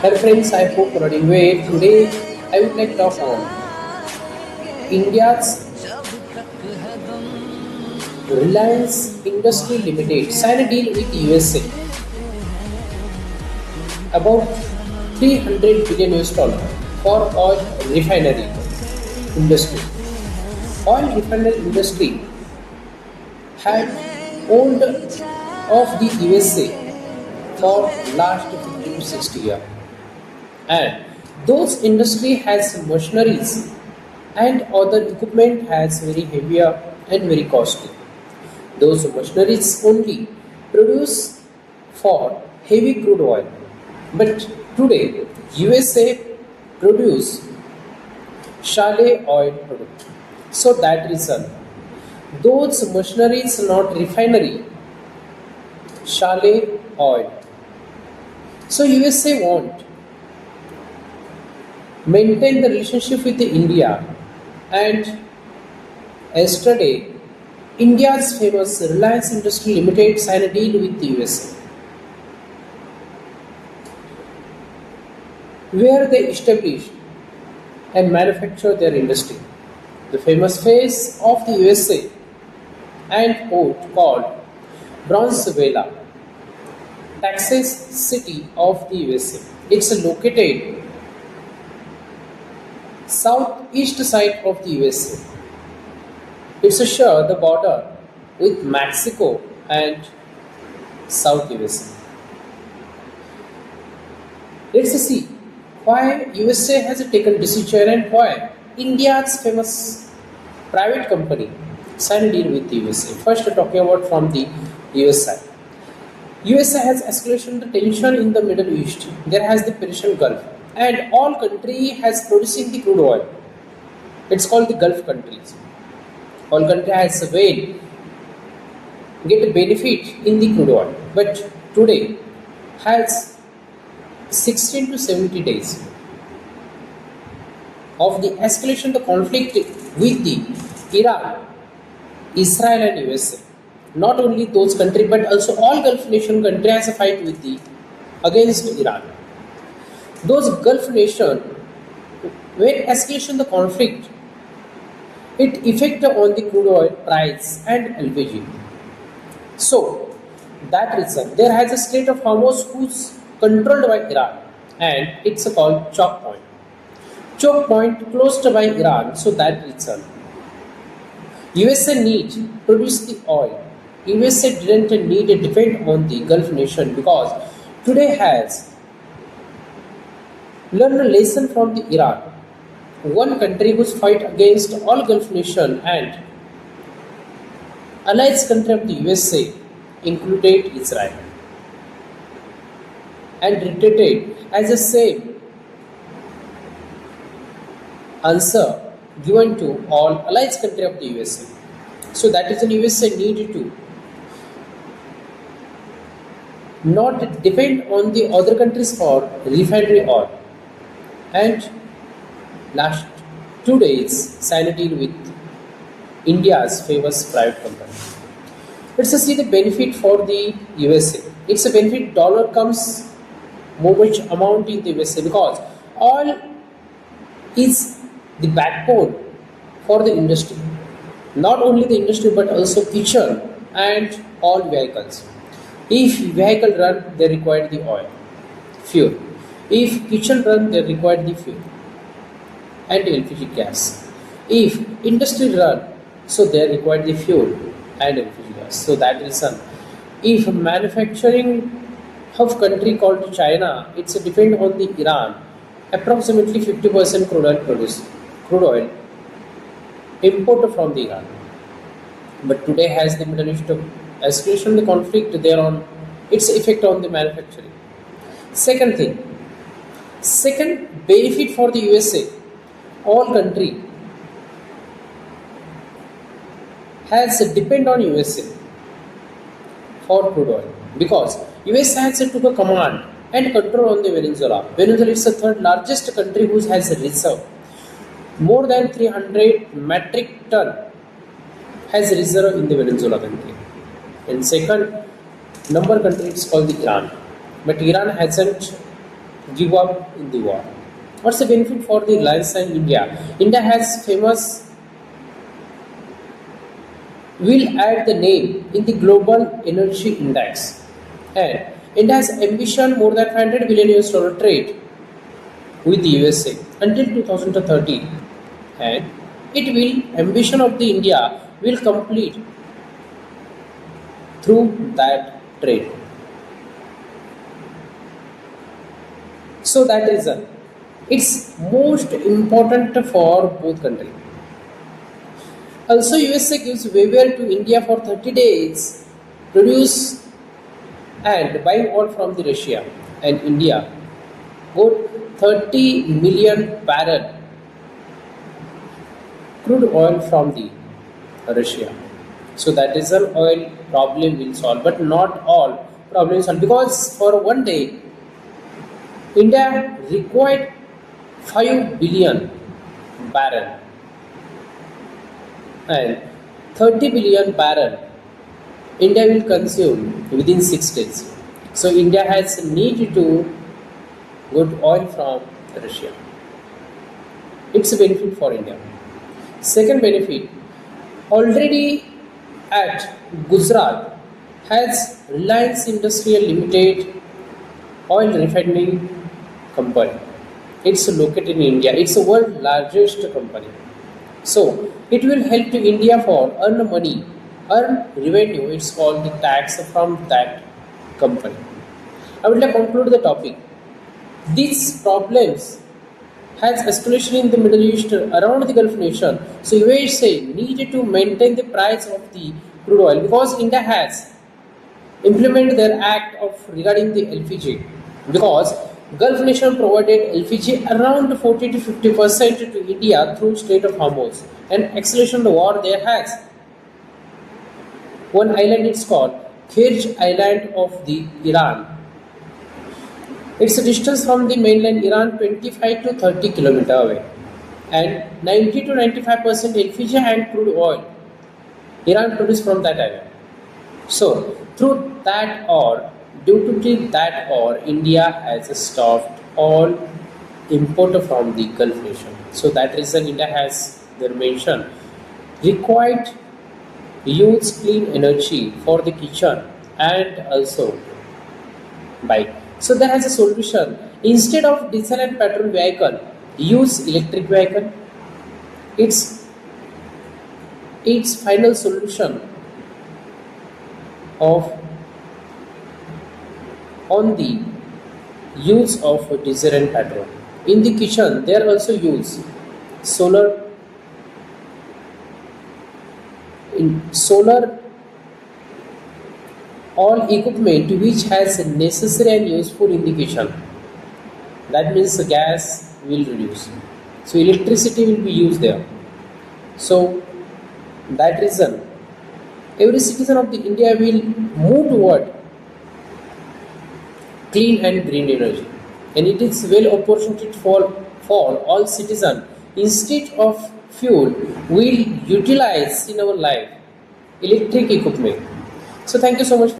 Hello friends, I hope you are doing well. Today I would like to talk on India's Reliance Industry Limited signed a deal with USA about 300 billion US dollar for oil refinery industry. Oil refinery industry had owned of the USA for last 50 to 60 years, and those industry has machineries and other equipment has very heavier and very costly. Those machineries only produce for heavy crude oil, but today USA produce shale oil product. So that reason those machineries not refinery shale oil. So USA want maintain the relationship with India, and yesterday India's famous Reliance Industry Limited signed a deal with the USA where they establish and manufacture their industry. The famous face of the USA and port called Bronzeville, Texas city of the USA. It's located southeast side of the USA. It's a share the border with Mexico and South USA. Let's see why USA has taken decision and why India's famous private company signed a deal with the USA. First, talking about from the USA. USA has escalation the tension in the Middle East. There has the Persian Gulf, and all country has producing the crude oil. It's called the Gulf countries. All country has a way get a benefit in the crude oil, but today has 16 to 70 days of the escalation the conflict with the Iran, Israel and USA. Not only those countries but also all Gulf nation country has a fight with the against Iran. Those Gulf nation when escalation the conflict, it affect on the crude oil price and LPG. So that reason there has a state of Hormuz who's controlled by Iran, and it's called choke point. Choke point closed by Iran. So that reason USA need produce the oil. USA didn't need to depend on the Gulf nation because today has learned a lesson from the Iran, one country who's fight against all Gulf nation and allies country of the USA included Israel and retreated as the same answer given to all allies country of the USA. So that is the USA needed to not depend on the other countries for refinery oil, and last 2 days signed a deal with India's famous private company. Let's just see the benefit for the USA. It's a benefit dollar comes more much amount in the USA because oil is the backbone for the industry. Not only the industry but also kitchen and all vehicles. If vehicle run, they require the oil, fuel. If kitchen run, they require the fuel and LPG gas. If industry run, so they require the fuel and LPG gas. So that is if manufacturing of country called China, it's a depend on the Iran. Approximately 50% crude oil imported from the Iran. But today has the Middle East escalation the conflict there on its effect on the manufacturing. Second thing, second benefit for the USA, all country has depend on USA for crude oil because USA has took a command and control on the Venezuela. Venezuela is the third largest country who has a reserve. More than 300 metric ton has reserve in the Venezuela country. And second number country is called the Iran. But Iran hasn't give up in the war. What's the benefit for the Reliance and India? India has famous will add the name in the global energy index, and India has ambition more than 500 billion US dollar trade with the USA until 2030, and it will ambition of the India will complete through that trade. So that reason it's most important for both countries. Also, USA gives waiver to India for 30 days, produce and buy oil from the Russia, and India got 30 million barrel crude oil from the Russia. So that is an oil problem will solve, but not all problems solve, because for one day India required 5 billion barrel and 30 billion barrel India will consume within 6 days. So India has need to get oil from Russia. It's a benefit for India. Second benefit, already at Gujarat has Reliance Industrial Limited Oil Refinery company. It's located in India. It's the world largest company. So it will help to India for earn money, earn revenue. It's called the tax from that company. I would like to conclude the topic. These problems has escalation in the Middle East around the Gulf nation. So USA needed to maintain the price of the crude oil because India has implemented their act of regarding the LPG, because Gulf nation provided LPG around 40 to 50% to India through Strait of Hormuz, and acceleration the war there has. One island is called Kerch Island of the Iran. Its distance from the mainland Iran 25 to 30 km away, and 90 to 95% LPG and crude oil Iran produced from that island. So through that or due to that or India has stopped all import from the Gulf nation. So that reason India has their mention required use clean energy for the kitchen and also bike. So there has a solution. Instead of diesel and petrol vehicle, use electric vehicle. Its final solution of on the use of diesel and petrol. In the kitchen, they are also use solar solar all equipment which has necessary and useful in the kitchen. That means the gas will reduce. So electricity will be used there. So that reason every citizen of the India will move toward clean and green energy, and it is well opportunity for all citizens. Instead of fuel, we'll utilize in our life electric equipment. So thank you so much.